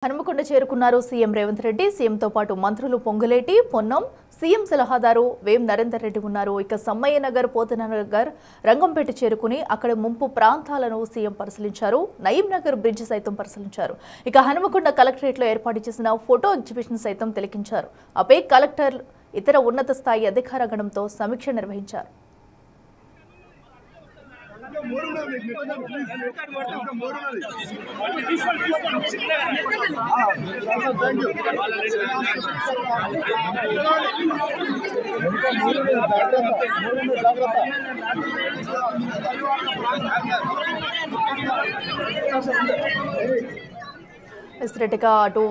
హనుమకొండ చేరుకున్నారు సీఎం రేవంత్ రెడ్డి. సీఎంతో పాటు మంత్రులు పొంగులేటి, పొన్నం, సీఎం సలహాదారు వేం నరేందర్ రెడ్డి ఉన్నారు. ఇక సమ్మయ్య నగర్, పోతనగర్, రంగంపేట చేరుకుని అక్కడ ముంపు ప్రాంతాలను సీఎం పరిశీలించారు. నయీం నగర్ బ్రిడ్జ్ సైతం పరిశీలించారు. ఇక హనుమకొండ కలెక్టరేట్లో ఏర్పాటు చేసిన ఫోటో ఎగ్జిబిషన్ సైతం తిలకించారు. ఆపై కలెక్టర్ ఇతర ఉన్నత స్థాయి అధికార గణంతో సమీక్ష నిర్వహించారు. అటు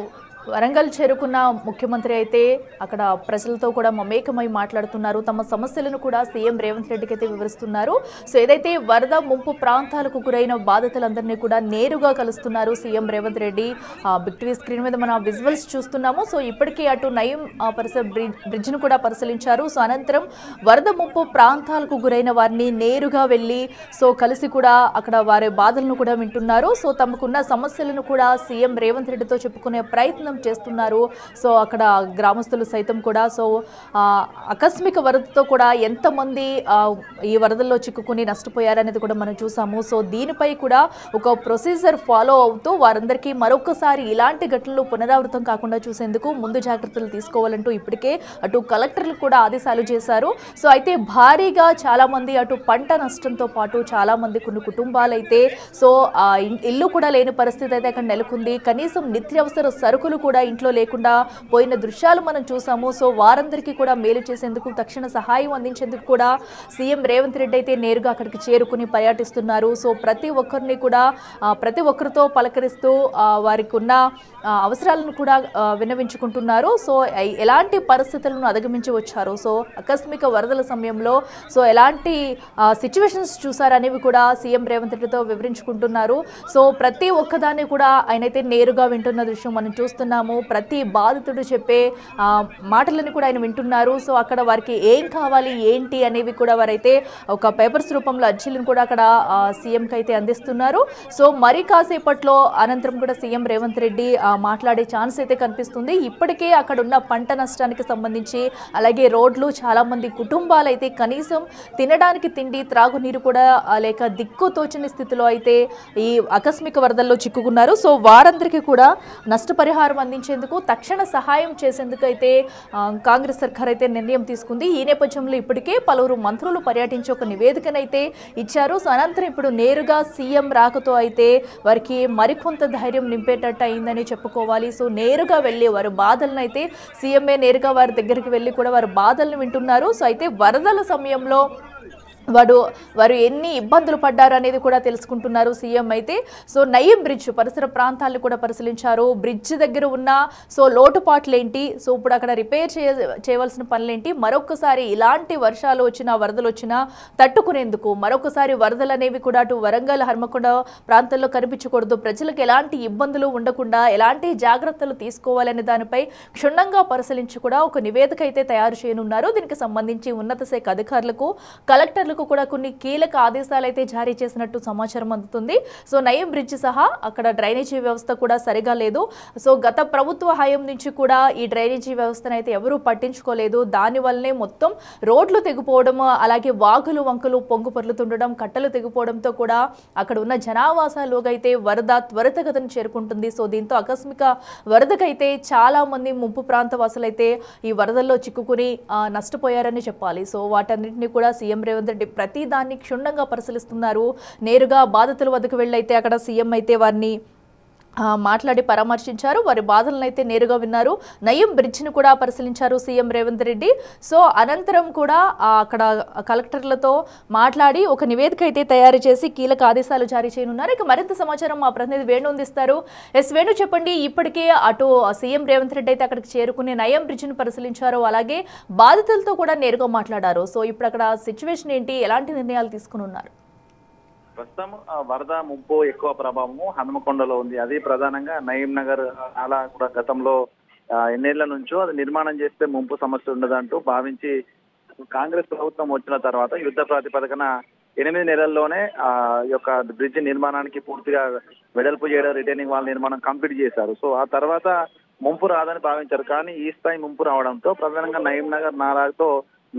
వరంగల్ చేరుకున్న ముఖ్యమంత్రి అయితే అక్కడ ప్రజలతో కూడా మమేకమై మాట్లాడుతున్నారు. తమ సమస్యలను కూడా సీఎం రేవంత్ రెడ్డికి అయితే వివరిస్తున్నారు. సో ఏదైతే వరద ముంపు ప్రాంతాలకు గురైన బాధితులందరినీ కూడా నేరుగా కలుస్తున్నారు CM Revanth Reddy. Big TV screen మీద మన విజువల్స్ చూస్తున్నాము. సో ఇప్పటికీ అటు నయీం పరిసర బ్రిడ్జ్ను కూడా పరిశీలించారు. సో అనంతరం వరద ముంపు ప్రాంతాలకు గురైన వారిని నేరుగా వెళ్ళి సో కలిసి కూడా అక్కడ వారి బాధలను కూడా వింటున్నారు. సో తమకున్న సమస్యలను కూడా సీఎం రేవంత్ రెడ్డితో చెప్పుకునే ప్రయత్నం చేస్తున్నారు. సో అక్కడ గ్రామస్తులు సైతం కూడా సో ఆకస్మిక వరదతో కూడా ఎంతమంది ఈ వరదల్లో చిక్కుకుని నష్టపోయారనేది కూడా మనం చూసాము. సో దీనిపై కూడా ఒక ప్రొసీజర్ ఫాలో అవుతూ వారందరికీ మరొకసారి ఇలాంటి ఘటనలు పునరావృతం కాకుండా చూసేందుకు ముందు జాగ్రత్తలు తీసుకోవాలంటూ ఇప్పటికే అటు కలెక్టర్లు కూడా ఆదేశాలు చేశారు. సో అయితే భారీగా చాలా మంది అటు పంట నష్టంతో పాటు చాలా మంది కొన్ని కుటుంబాలు అయితే సో ఇల్లు కూడా లేని పరిస్థితి అయితే అక్కడ నెలకొంది. కనీసం నిత్యావసర సరుకులు కూడా ఇంట్లో లేకుండా పోయిన దృశ్యాలు మనం చూసాము. సో వారందరికీ కూడా మేలు చేసేందుకు తక్షణ సహాయం అందించేందుకు కూడా సీఎం రేవంత్ రెడ్డి అయితే నేరుగా అక్కడికి చేరుకుని పర్యటిస్తున్నారు. సో ప్రతి ఒక్కరిని కూడా ప్రతి ఒక్కరితో పలకరిస్తూ వారికి ఉన్న అవసరాలను కూడా విన్నవించుకుంటున్నారు. సో ఎలాంటి పరిస్థితులను అధిగమించి వచ్చారు, సో ఆకస్మిక వరదల సమయంలో సో ఎలాంటి సిచ్యువేషన్స్ చూసారనేవి కూడా సీఎం రేవంత్ రెడ్డితో వివరించుకుంటున్నారు. సో ప్రతి ఒక్కదాన్ని కూడా ఆయనైతే నేరుగా వింటున్న దృశ్యం మనం చూస్తున్నాము. ప్రతి బాధితుడు చెప్పే మాటలను కూడా ఆయన వింటున్నారు. సో అక్కడ వారికి ఏం కావాలి ఏంటి అనేవి కూడా వారైతే ఒక పేపర్స్ రూపంలో అర్జీలను కూడా అక్కడ సీఎంకి అయితే అందిస్తున్నారు. సో మరి కాసేపట్లో అనంతరం కూడా సీఎం రేవంత్ రెడ్డి మాట్లాడే ఛాన్స్ అయితే కనిపిస్తుంది. ఇప్పటికే అక్కడ ఉన్న పంట నష్టానికి సంబంధించి అలాగే రోడ్లు చాలా మంది కుటుంబాలు అయితే కనీసం తినడానికి తిండి త్రాగునీరు కూడా లేక దిక్కు తోచని స్థితిలో అయితే ఈ ఆకస్మిక వరదల్లో చిక్కుకున్నారు. సో వారందరికీ కూడా నష్టపరిహారం అందించేందుకు తక్షణ సహాయం చేసేందుకు అయితే కాంగ్రెస్ సర్కార్ అయితే నిర్ణయం తీసుకుంది. ఈ నేపథ్యంలో ఇప్పటికే పలువురు మంత్రులు పర్యటించి ఒక నివేదికనైతే ఇచ్చారు. సో అనంతరం ఇప్పుడు నేరుగా సీఎం రాకతో అయితే వారికి మరికొంత ధైర్యం నింపేటట్టు అయిందని చెప్పుకోవాలి. సో నేరుగా వెళ్ళి వారి బాధలను అయితే సీఎంఏ నేరుగా వారి దగ్గరికి వెళ్ళి కూడా వారి బాధలను వింటున్నారు. సో అయితే వరదల సమయంలో వారు ఎన్ని ఇబ్బందులు పడ్డారు అనేది కూడా తెలుసుకుంటున్నారు సీఎం అయితే. సో నయీం బ్రిడ్జ్ పరిసర ప్రాంతాలను కూడా పరిశీలించారు. బ్రిడ్జ్ దగ్గర ఉన్న సో లోటుపాట్లు ఏంటి, సో ఇప్పుడు అక్కడ రిపేర్ చేయవలసిన పనులేంటి, మరొకసారి ఇలాంటి వర్షాలు వచ్చినా వరదలు వచ్చినా తట్టుకునేందుకు మరొకసారి వరదలు అనేవి కూడా అటు వరంగల్ హనుమకొండ ప్రాంతాల్లో కనిపించకూడదు, ప్రజలకు ఎలాంటి ఇబ్బందులు ఉండకుండా ఎలాంటి జాగ్రత్తలు తీసుకోవాలనే దానిపై క్షుణ్ణంగా పరిశీలించి కూడా ఒక నివేదిక అయితే తయారు చేయనున్నారు. దీనికి సంబంధించి ఉన్నత శాఖ అధికారులకు కలెక్టర్లకు కూడా కొన్ని కీలక ఆదేశాలు అయితే జారీ చేసినట్టు సమాచారం అందుతుంది. సో నయీం బ్రిడ్జ్ సహా అక్కడ డ్రైనేజీ వ్యవస్థ కూడా సరిగా లేదు. సో గత ప్రభుత్వ హయాం నుంచి కూడా ఈ డ్రైనేజీ వ్యవస్థను అయితే ఎవరూ పట్టించుకోలేదు. దానివల్లనే మొత్తం రోడ్లు తెగిపోవడం, అలాగే వాగులు వంకలు పొంగు పొర్లుతుండడం, కట్టలు తెగిపోవడంతో కూడా అక్కడ ఉన్న జనావాసాలుగా అయితే వరద త్వరితగతిని చేరుకుంటుంది. సో దీంతో ఆకస్మిక వరదకైతే చాలా మంది ముంపు ప్రాంత వాసులైతే ఈ వరదల్లో చిక్కుకుని నష్టపోయారని చెప్పాలి. సో వాటన్నింటినీ కూడా సీఎం రేవంత్ రెడ్డి ప్రతి దాన్ని క్షుణ్ణంగా పరిశీలిస్తున్నారు. నేరుగా బాధితుల వద్దకు వెళ్ళైతే అక్కడ సీఎం అయితే వారిని మాట్లాడి పరామర్శించారు. వారి బాధలను అయితే నేరుగా విన్నారు. నయీం బ్రిడ్జ్ను కూడా పరిశీలించారు సీఎం రేవంత్ రెడ్డి. సో అనంతరం కూడా అక్కడ కలెక్టర్లతో మాట్లాడి ఒక నివేదిక అయితే తయారు చేసి కీలక ఆదేశాలు జారీ చేయనున్నారు. ఇక మరింత సమాచారం మా ప్రతినిధి వేణు అందిస్తారు. వేణు, చెప్పండి. ఇప్పటికే అటు సీఎం రేవంత్ రెడ్డి అయితే అక్కడికి చేరుకుని నయీం బ్రిడ్జ్ను పరిశీలించారు, అలాగే బాధితులతో కూడా నేరుగా మాట్లాడారు. సో ఇప్పుడు అక్కడ సిచ్యువేషన్ ఏంటి, ఎలాంటి నిర్ణయాలు తీసుకుని ఉన్నారు? ప్రస్తుతం వరద ముప్పు ఎక్కువ ప్రభావము హనుమకొండలో ఉంది. అది ప్రధానంగా నయీం నగర్ అలా కూడా గతంలో ఎన్నేళ్ల నుంచో అది నిర్మాణం చేస్తే ముంపు సమస్య ఉండదంటూ భావించి కాంగ్రెస్ ప్రభుత్వం వచ్చిన తర్వాత యుద్ధ ప్రాతిపదికన 8 నెలల్లోనే ఈ యొక్క బ్రిడ్జ్ నిర్మాణానికి పూర్తిగా వెడల్పు చేయడం, రిటైనింగ్ వాల్ నిర్మాణం కంప్లీట్ చేశారు. సో ఆ తర్వాత ముంపు రాదని భావించారు. కానీ ఈ స్థాయి ముంపు రావడంతో ప్రధానంగా నయీం నగర్ నాలాతో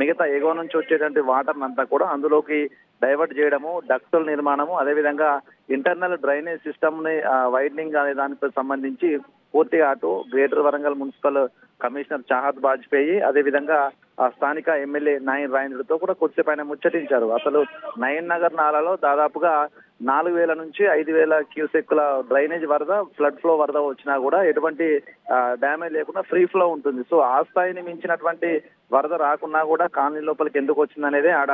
మిగతా ఎగువ నుంచి వచ్చేటువంటి వాటర్ అంతా కూడా అందులోకి డైవర్ట్ చేయడము, డక్టుల నిర్మాణము, అదేవిధంగా ఇంటర్నల్ డ్రైనేజ్ సిస్టమ్ ని వైడనింగ్ అనే దానికి సంబంధించి పూర్తిగా అటు greater Warangal municipal commissioner Chahad Bajpai, అదేవిధంగా ఆ స్థానిక ఎమ్మెల్యే నాయన్ రాజేంద్రతో కూడా కొద్దిసేపు ఆయన ముచ్చటించారు. అసలు నయన్ నగర్ నాలలో దాదాపుగా 4000 నుంచి 5000 క్యూసెక్కుల డ్రైనేజ్ వరద, ఫ్లడ్ ఫ్లో వరద వచ్చినా కూడా ఎటువంటి డ్యామేజ్ లేకుండా ఫ్రీ ఫ్లో ఉంటుంది. సో ఆ స్థాయిని మించినటువంటి వరద రాకున్నా కూడా కాలనీ లోపలికి ఎందుకు వచ్చిందనేది ఆడ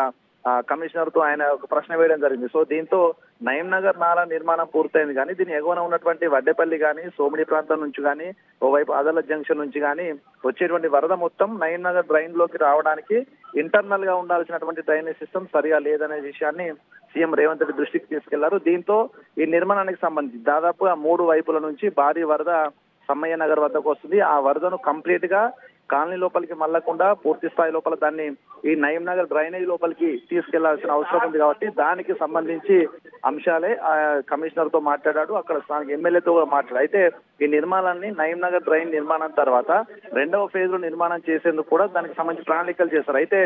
కమిషనర్ తో ఆయన ఒక ప్రశ్న వేయడం జరిగింది. సో దీంతో నయీం నగర్ నాలా నిర్మాణం పూర్తయింది, కానీ దీని ఎగువన ఉన్నటువంటి వడ్డేపల్లి కానీ సోమిడి ప్రాంతం నుంచి కానీ ఓవైపు అదాలత్ జంక్షన్ నుంచి కానీ వచ్చేటువంటి వరద మొత్తం నయీం నగర్ డ్రైన్ లోకి రావడానికి ఇంటర్నల్ గా ఉండాల్సినటువంటి డ్రైనేజ్ సిస్టమ్ సరిగా లేదనే విషయాన్ని సీఎం రేవంత్ రెడ్డి దృష్టికి తీసుకెళ్లారు. దీంతో ఈ నిర్మాణానికి సంబంధించి దాదాపుగా 3 వైపుల నుంచి భారీ వరద సమ్మయ్య నగర్ వద్దకు వస్తుంది. ఆ వరదను కంప్లీట్ గా కాలనీ లోపలికి మళ్ళకుండా పూర్తి స్థాయి లోపల దాన్ని ఈ నయీం నగర్ డ్రైనేజ్ లోపలికి తీసుకెళ్లాల్సిన అవసరం ఉంది. కాబట్టి దానికి సంబంధించి అంశాలే కమిషనర్ తో మాట్లాడాడు, అక్కడ స్థానిక ఎమ్మెల్యేతో మాట్లాడాడు. అయితే ఈ నిర్మాణాన్ని నయీం నగర్ డ్రైన్ నిర్మాణం తర్వాత 2వ ఫేజ్ లో నిర్మాణం చేసేందుకు కూడా దానికి సంబంధించి ప్రణాళికలు చేశారు. అయితే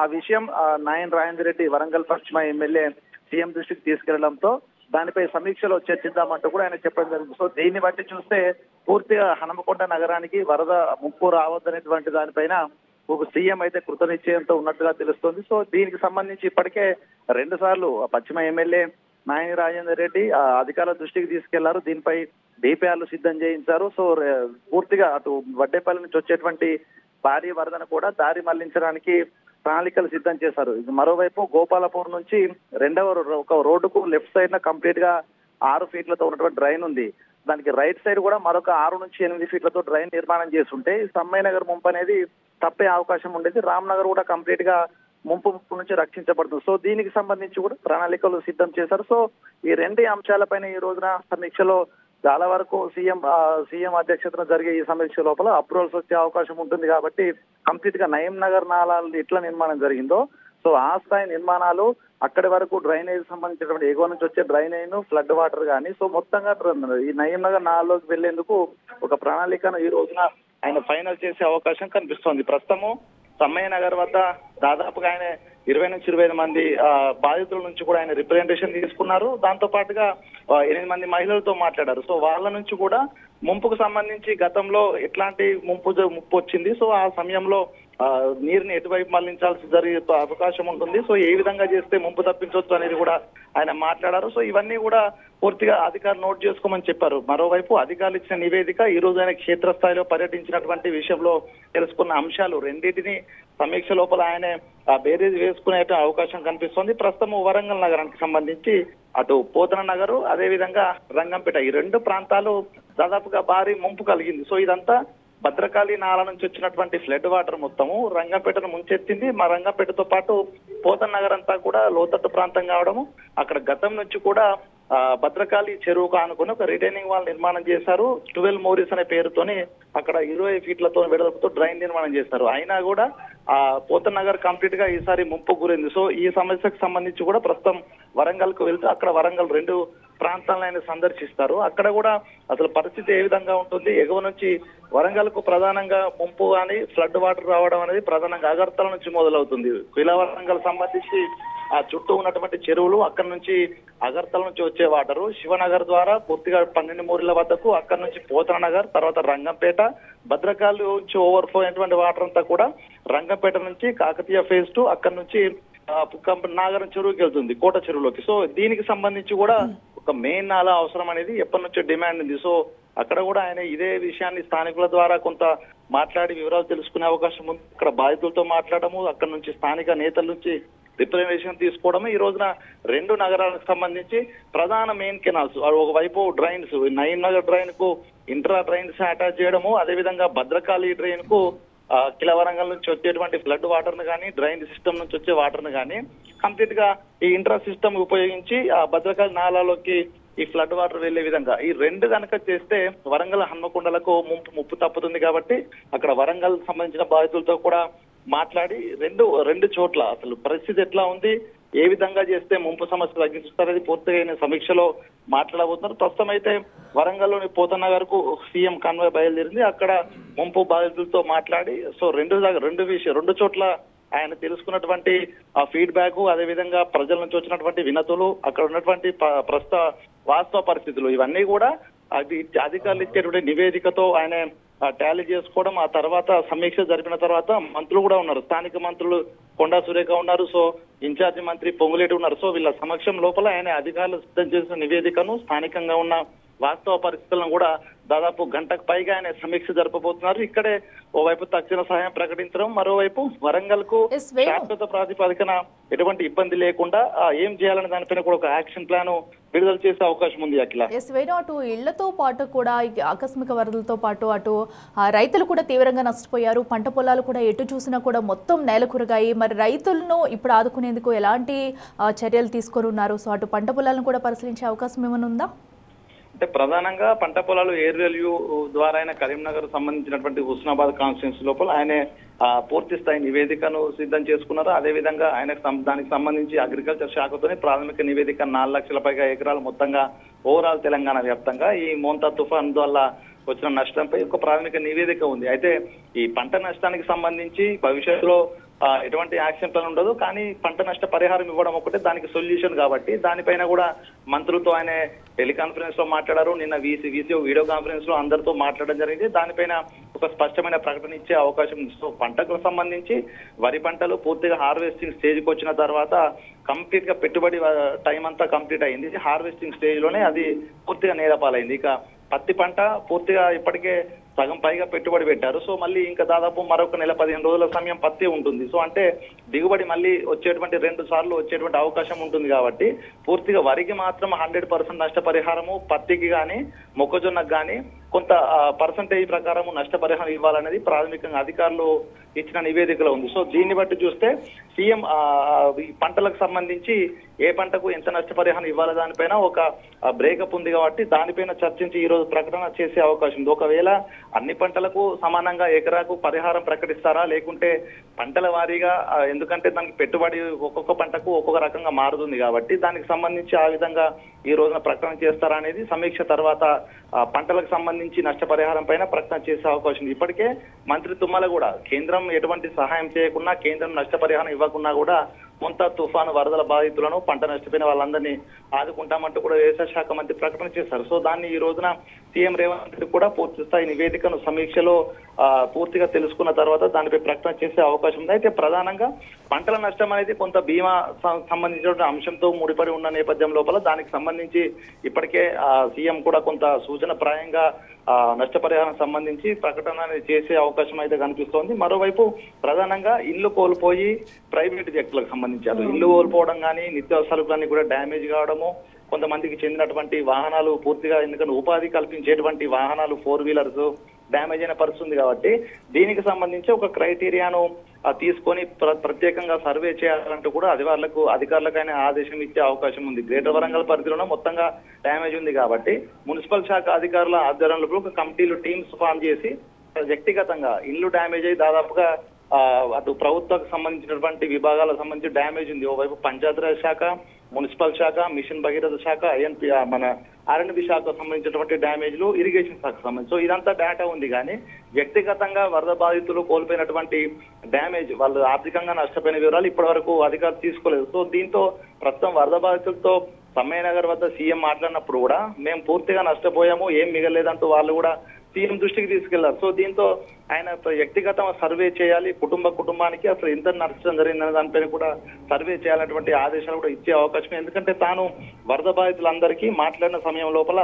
ఆ విషయం నాయన్ రాజేంద్ర రెడ్డి వరంగల్ పశ్చిమ ఎమ్మెల్యే సీఎం దృష్టికి తీసుకెళ్లడంతో దానిపై సమీక్షలో చర్చిద్దామంటూ కూడా ఆయన చెప్పడం జరిగింది. సో దీన్ని బట్టి చూస్తే పూర్తిగా హనుమకొండ నగరానికి వరద ముప్పు రావద్దనేటువంటి దానిపైన ఒక సీఎం అయితే కృతనిశ్చయంతో ఉన్నట్టుగా తెలుస్తోంది. సో దీనికి సంబంధించి ఇప్పటికే 2 సార్లు పశ్చిమ ఎమ్మెల్యే నాయని రాజేందర్ రెడ్డి అధికారుల దృష్టికి తీసుకెళ్లారు. దీనిపై డిపిఆర్లు సిద్ధం చేయించారు. సో పూర్తిగా అటు వడ్డేపల్లి నుంచి వచ్చేటువంటి భారీ వరదను కూడా దారి మళ్లించడానికి ప్రణాళికలు సిద్ధం చేశారు. మరోవైపు గోపాలపూర్ నుంచి ఒక రోడ్డుకు లెఫ్ట్ సైడ్ న కంప్లీట్ గా 6 ఫీట్లతో ఉన్నటువంటి డ్రైన్ ఉంది. దానికి రైట్ సైడ్ కూడా మరొక 6 నుంచి 8 ఫీట్లతో డ్రైన్ నిర్మాణం చేస్తుంటే సమ్మయ్య నగర్ ముంపు అనేది తప్పే అవకాశం ఉండేది. రామ్ నగర్ కూడా కంప్లీట్ గా ముంపు నుంచి రక్షించబడుతుంది. సో దీనికి సంబంధించి కూడా ప్రణాళికలు సిద్ధం చేశారు. సో ఈ 2 అంశాలపైన ఈ రోజున సమీక్షలో చాలా వరకు సీఎం అధ్యక్షతన జరిగే ఈ సమీక్ష లోపల అప్రూవల్స్ వచ్చే అవకాశం ఉంటుంది. కాబట్టి కంప్లీట్ గా నయీం నగర్ నాలాలు ఎట్లా నిర్మాణం జరిగిందో సో ఆ స్థాయి నిర్మాణాలు అక్కడి వరకు డ్రైనేజ్ సంబంధించినటువంటి ఎగువ నుంచి వచ్చే డ్రైనేజ్, ఫ్లడ్ వాటర్ కానీ సో మొత్తంగా ఈ నయీం నగర్ నాలలోకి వెళ్లేందుకు ఒక ప్రణాళికను ఈ రోజున ఆయన ఫైనల్ చేసే అవకాశం కనిపిస్తోంది. ప్రస్తుతము సమ్మయ్య నగర్ వద్ద దాదాపుగా ఆయన 20 నుంచి 25 మంది బాధితుల నుంచి కూడా ఆయన రిప్రజెంటేషన్ తీసుకున్నారు. దాంతో పాటుగా 8 మంది మహిళలతో మాట్లాడారు. సో వాళ్ళ నుంచి కూడా ముంపుకు సంబంధించి గతంలో ఎట్లాంటి ముంపు వచ్చింది, సో ఆ సమయంలో నీరుని ఎటువైపు మళ్లించాల్సి జరిగే అవకాశం ఉంటుంది, సో ఏ విధంగా చేస్తే ముంపు తప్పించవచ్చు అనేది కూడా ఆయన మాట్లాడారు. సో ఇవన్నీ కూడా పూర్తిగా అధికారులు నోట్ చేసుకోమని చెప్పారు. మరోవైపు అధికారులు ఇచ్చిన నివేదిక ఈ రోజు ఆయన క్షేత్రస్థాయిలో పర్యటించినటువంటి విషయంలో తెలుసుకున్న అంశాలు రెండింటినీ సమీక్ష లోపల ఆయన బేరీజ్ వేసుకునే అవకాశం కనిపిస్తోంది. ప్రస్తుతం వరంగల్ నగరానికి సంబంధించి అటు పోతన నగరు, అదే విధంగా రంగంపేట ఈ 2 ప్రాంతాలు దాదాపుగా భారీ ముంపు కలిగింది. సో ఇదంతా భద్రకాళి నాల నుంచి వచ్చినటువంటి ఫ్లడ్ వాటర్ మొత్తము రంగంపేటను ముంచెత్తింది. మా రంగంపేటతో పాటు పోతన నగర్ అంతా కూడా లోతట్టు ప్రాంతం కావడము, అక్కడ గతం నుంచి కూడా భద్రకాళి చెరువుకు ఆనుకుని ఒక రిటైనింగ్ వాల్ నిర్మాణం చేశారు. 12 మోరీస్ అనే పేరుతోని అక్కడ 20 ఫీట్లతో వెడల్పుతో డ్రైన్ నిర్మాణం చేశారు. అయినా కూడా పోతన నగర్ కంప్లీట్ గా ఈసారి ముంపు గురైంది. సో ఈ సమస్యకు సంబంధించి కూడా ప్రస్తుతం వరంగల్ కు వెళ్తే అక్కడ వరంగల్ 2 ప్రాంతాలను ఆయన సందర్శిస్తారు. అక్కడ కూడా అసలు పరిస్థితి ఏ విధంగా ఉంటుంది, ఎగువ నుంచి వరంగల్ కు ప్రధానంగా ముంపు కానీ ఫ్లడ్ వాటర్ రావడం అనేది ప్రధానంగా అగర్తల నుంచి మొదలవుతుంది. పిల వరంగల్ సంబంధించి ఆ చుట్టూ ఉన్నటువంటి చెరువులు, అక్కడ నుంచి అగర్తల నుంచి వచ్చే వాటరు శివనగర్ ద్వారా పూర్తిగా 12 మూరిల వద్దకు, అక్కడ నుంచి పోతన నగర్, తర్వాత రంగంపేట, భద్రకాళి నుంచి ఓవర్ఫ్లో అయినటువంటి వాటర్ అంతా కూడా రంగంపేట నుంచి కాకతీయ ఫేజ్ 2, అక్కడ నుంచి నాగరం చెరువుకి వెళ్తుంది, కోట చెరువులోకి. సో దీనికి సంబంధించి కూడా ఒక మెయిన్ నాలా అవసరం అనేది ఎప్పటి నుంచో డిమాండ్ ఉంది. సో అక్కడ కూడా ఆయన ఇదే విషయాన్ని స్థానికుల ద్వారా కొంత మాట్లాడి వివరాలు తెలుసుకునే అవకాశం ఉంది. అక్కడ బాధితులతో మాట్లాడము, అక్కడ నుంచి స్థానిక నేతల నుంచి రిప్రజెంటేషన్ తీసుకోవడము. ఈ రోజున 2 నగరాలకు సంబంధించి ప్రధాన మెయిన్ కెనాల్స్, ఒకవైపు డ్రైన్స్, నయీం నగర్ డ్రైన్ కు ఇంట్రా డ్రైన్స్ అటాచ్ చేయడము, అదేవిధంగా భద్రకాళి డ్రైన్ కు కిల వరంగల్ నుంచి వచ్చేటువంటి ఫ్లడ్ వాటర్ ను కానీ డ్రైన్ సిస్టమ్ నుంచి వచ్చే వాటర్ ను కానీ కంప్లీట్ గా ఈ ఇంట్రా సిస్టమ్ ఉపయోగించి ఆ భద్రకాళి నాలాలోకి ఈ ఫ్లడ్ వాటర్ వెళ్లే విధంగా ఈ 2 కనుక చేస్తే వరంగల్ హన్మకొండలకు ముప్పు తప్పుతుంది. కాబట్టి అక్కడ వరంగల్ సంబంధించిన బాధితులతో కూడా మాట్లాడి రెండు చోట్ల అసలు పరిస్థితి ఎట్లా ఉంది, ఏ విధంగా చేస్తే ముంపు సమస్య తగ్గిస్తారనేది పూర్తిగా ఆయన సమీక్షలో మాట్లాడబోతున్నారు. ప్రస్తుతం అయితే వరంగల్లోని పోతనగర్ కు సీఎం కాన్వాయ్ బయలుదేరింది. అక్కడ ముంపు బాధితులతో మాట్లాడి సో రెండు చోట్ల ఆయన తెలుసుకున్నటువంటి ఆ ఫీడ్బ్యాక్, అదేవిధంగా ప్రజల నుంచి వచ్చినటువంటి వినతులు, అక్కడ ఉన్నటువంటి వాస్తవ పరిస్థితులు ఇవన్నీ కూడా అధికారులు ఇచ్చేటువంటి నివేదికతో ఆయన టాలీ చేసుకోవడం, ఆ తర్వాత సమీక్ష జరిపిన తర్వాత మంత్రులు కూడా ఉన్నారు. స్థానిక మంత్రులు కొండా సురేఖ ఉన్నారు, సో ఇన్ఛార్జి మంత్రి పొంగులేటి ఉన్నారు. సో వీళ్ళ సమక్షం లోపల ఆయన అధికారులు సిద్ధం చేసిన నివేదికను, స్థానికంగా ఉన్న వాస్తవ పరిస్థితులను కూడా దాదాపు గంటకు పైగా ఆయన సమీక్ష జరపబోతున్నారు. ఇక్కడే ఓవైపు తక్షణ సహాయం ప్రకటించడం, మరోవైపు వరంగల్ కు శాశ్వత ప్రాతిపదికన ఎటువంటి ఇబ్బంది లేకుండా ఏం చేయాలనే దానిపైన కూడా ఒక యాక్షన్ ప్లాన్ విడుదల చేసే అవకాశం ఉంది. అఖిల అటు ఇళ్లతో పాటు కూడా ఆకస్మిక వరదలతో పాటు అటు రైతులు కూడా తీవ్రంగా నష్టపోయారు. పంట పొలాలు కూడా ఎటు చూసినా కూడా మొత్తం నేలకూరగాయి. మరి రైతులను ఇప్పుడు ఆదుకునేందుకు ఎలాంటి చర్యలు తీసుకొని ఉన్నారు? సో అటు పంట పొలాలను కూడా పరిశీలించే అవకాశం ఏమైనా ఉందా? అంటే ప్రధానంగా పంట పొలాలు ఎయిర్ రివ్యూ ద్వారా ఆయన కరీంనగర్ సంబంధించినటువంటి హుస్నాబాద్ కాన్స్టిట్యున్సీ లోపల ఆయన పూర్తి స్థాయి నివేదికను సిద్ధం చేసుకున్నారు. అదేవిధంగా దానికి సంబంధించి అగ్రికల్చర్ శాఖతోనే ప్రాథమిక నివేదిక 4 లక్షల పైగా ఎకరాలు మొత్తంగా ఓవరాల్ తెలంగాణ వ్యాప్తంగా ఈ మోంతా తుఫాన్ వల్ల వచ్చిన నష్టంపై ఒక ప్రాథమిక నివేదిక ఉంది. అయితే ఈ పంట నష్టానికి సంబంధించి భవిష్యత్తులో ఎటువంటి యాక్షన్ ప్లాన్ ఉండదు, కానీ పంట నష్ట పరిహారం ఇవ్వడం ఒకటే దానికి సొల్యూషన్ కాబట్టి దానిపైన కూడా మంత్రులతో ఆయన టెలికాన్ఫరెన్స్ లో మాట్లాడారు. నిన్న వీసీ వీడియో కాన్ఫరెన్స్ లో అందరితో మాట్లాడడం జరిగింది. దానిపైన ఒక స్పష్టమైన ప్రకటన ఇచ్చే అవకాశం ఉంది. సో పంటకు సంబంధించి వరి పంటలు పూర్తిగా హార్వెస్టింగ్ స్టేజ్కి వచ్చిన తర్వాత కంప్లీట్ గా పెట్టుబడి టైం అంతా కంప్లీట్ అయింది. హార్వెస్టింగ్ స్టేజ్ లోనే అది పూర్తిగా నేలపాలైంది. ఇక పత్తి పంట పూర్తిగా ఇప్పటికే సగం పైగా పెట్టుబడి పెట్టారు. సో మళ్ళీ ఇంకా దాదాపు మరొక నెల 15 రోజుల సమయం పత్తి ఉంటుంది. సో అంటే దిగుబడి మళ్ళీ వచ్చేటువంటి 2 సార్లు వచ్చేటువంటి అవకాశం ఉంటుంది. కాబట్టి పూర్తిగా వరికి మాత్రం 100% నష్టపరిహారము, పత్తికి కానీ మొక్కజొన్నకు కానీ కొంత పర్సంటేజ్ ప్రకారం నష్టపరిహారం ఇవ్వాలనేది ప్రాథమికంగా అధికారులు ఇచ్చిన నివేదికలో ఉంది. సో దీన్ని బట్టి చూస్తే సీఎం పంటలకు సంబంధించి ఏ పంటకు ఎంత నష్టపరిహారం ఇవ్వాలి దానిపైన ఒక బ్రేకప్ ఉంది కాబట్టి దానిపైన చర్చించి ఈ రోజు ప్రకటన చేసే అవకాశం ఉంది. ఒకవేళ అన్ని పంటలకు సమానంగా ఎకరాకు పరిహారం ప్రకటిస్తారా, లేకుంటే పంటల వారీగా, ఎందుకంటే దానికి పెట్టుబడి ఒక్కొక్క పంటకు ఒక్కొక్క రకంగా మారుతుంది కాబట్టి దానికి సంబంధించి ఆ విధంగా ఈ రోజున ప్రకటన చేస్తారా అనేది సమీక్ష తర్వాత పంటలకు సంబంధించి నష్టపరిహారం పైన ప్రకటన చేసే అవకాశం ఉంది. ఇప్పటికే మంత్రి తుమ్మల కూడా కేంద్రం ఎటువంటి సహాయం చేయకున్నా, కేంద్రం నష్టపరిహారం ఇవ్వకున్నా కూడా మొంతా తుఫాను వరదల బాధితులను, పంట నష్టపోయిన వాళ్ళందరినీ ఆదుకుంటామంటూ కూడా వ్యవసాయ శాఖ మంత్రి ప్రకటన చేశారు. సో దాన్ని ఈ రోజున సీఎం రేవంత్ రెడ్డి కూడా పూర్తి స్థాయి నివేదికను సమీక్షలో పూర్తిగా తెలుసుకున్న తర్వాత దానిపై ప్రకటన చేసే అవకాశం ఉంది. అయితే ప్రధానంగా పంటల నష్టం అనేది కొంత బీమా సంబంధించిన అంశంతో ముడిపడి ఉన్న నేపథ్యం లోపల దానికి సంబంధించి ఇప్పటికే సీఎం కూడా కొంత సూచన ప్రాయంగా నష్టపరిహారం సంబంధించి ప్రకటన చేసే అవకాశం అయితే కనిపిస్తోంది. మరోవైపు ప్రధానంగా ఇల్లు కోల్పోయి ప్రైవేట్ వ్యక్తులకు సంబంధించారు. ఇల్లు కోల్పోవడం కానీ, నిత్యావసరాలన్నీ కూడా డ్యామేజ్ కావడము, కొంతమందికి చెందినటువంటి వాహనాలు పూర్తిగా, ఎందుకంటే ఉపాధి కల్పించేటువంటి వాహనాలు 4 వీలర్స్ డ్యామేజ్ అయిన పరిస్థితి ఉంది కాబట్టి దీనికి సంబంధించి ఒక క్రైటీరియాను తీసుకొని ప్రత్యేకంగా సర్వే చేయాలంటూ కూడా అధికారులకైనా ఆదేశం ఇచ్చే అవకాశం ఉంది. గ్రేటర్ వరంగల్ పరిధిలోనే మొత్తంగా డ్యామేజ్ ఉంది కాబట్టి మున్సిపల్ శాఖ అధికారుల ఆధ్వర్యంలో ఒక కమిటీలు టీమ్స్ ఫామ్ చేసి వ్యక్తిగతంగా ఇల్లు డ్యామేజ్ అయ్యి దాదాపుగా అటు ప్రభుత్వానికి సంబంధించినటువంటి విభాగాలకు సంబంధించి డ్యామేజ్ ఉంది. ఓవైపు పంచాయతీరాజ్ శాఖ, మున్సిపల్ శాఖ, మిషన్ భగీరథ శాఖ, ఐఎన్పి మన ఆర్ఎండ్బి శాఖకు సంబంధించినటువంటి డ్యామేజ్లు, ఇరిగేషన్ శాఖకు సంబంధించి. సో ఇదంతా డేటా ఉంది. కానీ వ్యక్తిగతంగా వరద బాధితులు కోల్పోయినటువంటి డ్యామేజ్, వాళ్ళు ఆర్థికంగా నష్టపోయిన వివరాలు ఇప్పటి వరకు అధికారులు తీసుకోలేదు. సో దీంతో ప్రస్తుతం వరద బాధితులతో సమ్మయ్యనగర్ వద్ద సీఎం మాట్లాడినప్పుడు కూడా మేము పూర్తిగా నష్టపోయాము, ఏం మిగలేదంటూ వాళ్ళు కూడా సీఎం దృష్టికి తీసుకెళ్లారు. సో దీంతో ఆయన వ్యక్తిగత సర్వే చేయాలి, కుటుంబానికి అసలు ఎంత నష్టం జరిగిందనే దానిపైన కూడా సర్వే చేయాలన్నటువంటి ఆదేశాలు కూడా ఇచ్చే అవకాశం. ఎందుకంటే తాను వరద బాధితులందరికీ మాట్లాడిన సమయం లోపల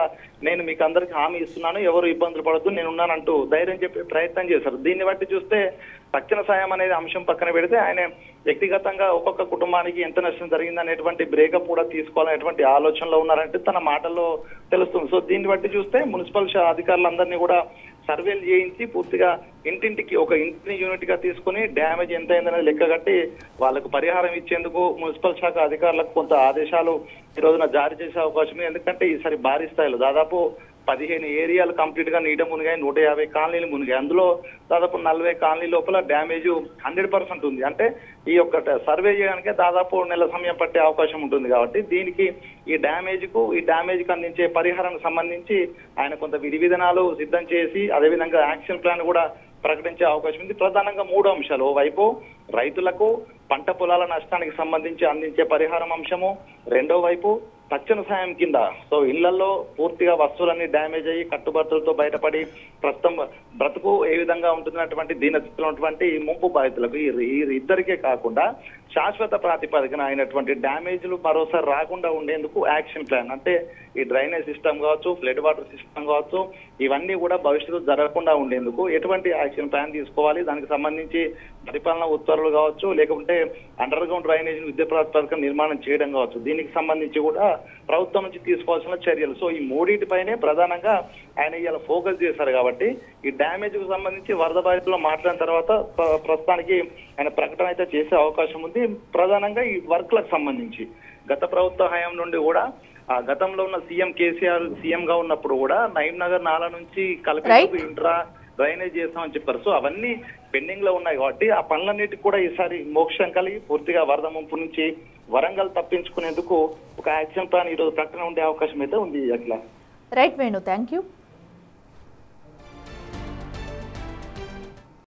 నేను మీకు అందరికీ హామీ ఇస్తున్నాను, ఎవరు ఇబ్బందులు పడద్దు, నేనున్నానంటూ ధైర్యం చెప్పే ప్రయత్నం చేశారు. దీన్ని బట్టి చూస్తే తక్షణ సాయం అనేది అంశం పక్కన పెడితే ఆయన వ్యక్తిగతంగా ఒక్కొక్క కుటుంబానికి ఎంత నష్టం జరిగింది అనేటువంటి బ్రేకప్ కూడా తీసుకోవాలనేటువంటి ఆలోచనలో ఉన్నారంటే తన మాటల్లో తెలుస్తుంది. సో దీన్ని బట్టి చూస్తే మున్సిపల్ అధికారులందరినీ కూడా సర్వేలు చేయించి పూర్తిగా ఇంటింటికి ఒక ఇంటిని యూనిట్ గా తీసుకుని డ్యామేజ్ ఎంత అయిందనేది లెక్క కట్టి వాళ్ళకు పరిహారం ఇచ్చేందుకు మున్సిపల్ శాఖ అధికారులకు కొంత ఆదేశాలు ఈ రోజున జారీ చేసే అవకాశం ఉంది. ఎందుకంటే ఈసారి భారీ స్థాయిలో దాదాపు 15 ఏరియాలు కంప్లీట్ గా నీట మునిగాయి, 150 కాలనీలు మునిగాయి. అందులో దాదాపు 40 కాలనీ లోపల డ్యామేజ్ 100% ఉంది. అంటే ఈ యొక్క సర్వే చేయడానికే దాదాపు నెల సమయం పట్టే అవకాశం ఉంటుంది. కాబట్టి దీనికి ఈ డ్యామేజ్ కి అందించే పరిహారానికి సంబంధించి ఆయన కొంత విధి విధానాలు సిద్ధం చేసి అదేవిధంగా యాక్షన్ ప్లాన్ కూడా ప్రకటించే అవకాశం ఉంది. ప్రధానంగా 3 అంశాలు: ఓవైపు రైతులకు పంట పొలాల నష్టానికి సంబంధించి అందించే పరిహారం అంశము, రెండో వైపు తక్షణ సాయం కింద సో ఇళ్లలో పూర్తిగా వస్తువులన్నీ డ్యామేజ్ అయ్యి కట్టుబట్టలతో బయటపడి ప్రస్తుతం బ్రతుకు ఏ విధంగా ఉంటున్నటువంటి దీనస్థితిలో ఉన్నటువంటి ముంపు బాధితులకు ఈ ఇద్దరికే కాకుండా శాశ్వత ప్రాతిపదికన అయినటువంటి డ్యామేజ్లు మరోసారి రాకుండా ఉండేందుకు యాక్షన్ ప్లాన్, అంటే ఈ డ్రైనేజ్ సిస్టమ్ కావచ్చు, ఫ్లడ్ వాటర్ సిస్టమ్ కావచ్చు, ఇవన్నీ కూడా భవిష్యత్తు జరగకుండా ఉండేందుకు ఎటువంటి యాక్షన్ ప్లాన్ తీసుకోవాలి, దానికి సంబంధించి పరిపాలన ఉత్తర్వులు కావచ్చు, లేకుంటే అండర్ గ్రౌండ్ డ్రైనేజ్ విద్యుత్ ప్రాతిపదికన నిర్మాణం చేయడం కావచ్చు, దీనికి సంబంధించి కూడా ప్రభుత్వం నుంచి తీసుకోవాల్సిన చర్యలు. సో ఈ మూడింటిపైనే ప్రధానంగా ఆయన ఇలా ఫోకస్ చేశారు. కాబట్టి ఈ డ్యామేజ్ కు సంబంధించి వరద బాధితులు మాట్లాడిన తర్వాత ప్రస్తుతానికి ఆయన ప్రకటన అయితే చేసే అవకాశం ఉంది. ప్రధానంగా ఈ వర్క్లకు సంబంధించి గత ప్రభుత్వ హయాం నుండి కూడా ఆ గతంలో ఉన్న సీఎం కేసీఆర్ సీఎం గా ఉన్నప్పుడు కూడా నయీం నగర్ నాలా నుంచి కలిపి ఇంట్రా డ్రైనేజ్ చేస్తామని చెప్పారు. సో అవన్నీ పెండింగ్ లో ఉన్నాయి. కాబట్టి ఆ పనులన్నిటికీ కూడా ఈసారి మోక్షం కలిగి పూర్తిగా వరద ముంపు నుంచి వరంగల్ తప్పించుకునేందుకు ఒక యాక్షన్ ప్లాన్ ఈ రోజు ప్రకటన ఉండే అవకాశం అయితే ఉంది. అట్లా రైట్ వేణు, థ్యాంక్ యూ.